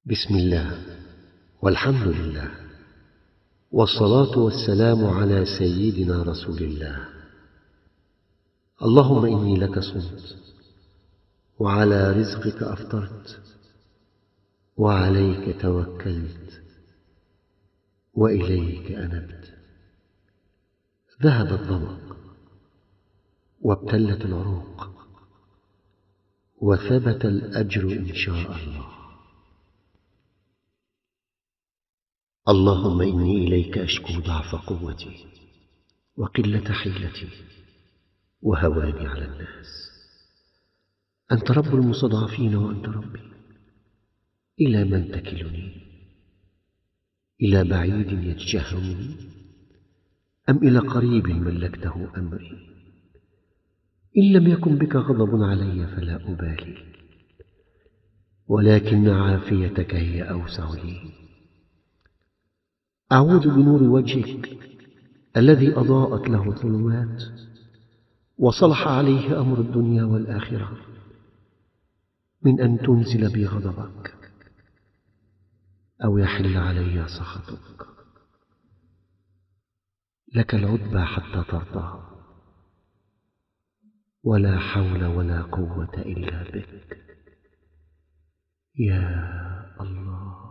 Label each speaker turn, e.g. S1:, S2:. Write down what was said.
S1: بسم الله والحمد لله والصلاة والسلام على سيدنا رسول الله. اللهم إني لك صمت وعلى رزقك أفطرت وعليك توكلت وإليك أنبت. ذهب الظمأ وابتلت العروق وثبت الأجر إن شاء الله. اللهم إني إليك أشكو ضعف قوتي وقلة حيلتي وهواني على الناس. أنت رب المستضعفين وأنت ربي. إلى من تكلني؟ إلى بعيد يتجهمني أم إلى قريب ملكته أمري؟ إن لم يكن بك غضب علي فلا أبالي، ولكن عافيتك هي أوسع لي. أعوذ بنور وجهك الذي أضاءت له الظلمات وصلح عليه أمر الدنيا والآخرة من أن تنزل بي غضبك أو يحل علي سخطك. لك العتبى حتى ترضى، ولا حول ولا قوة إلا بك يا الله.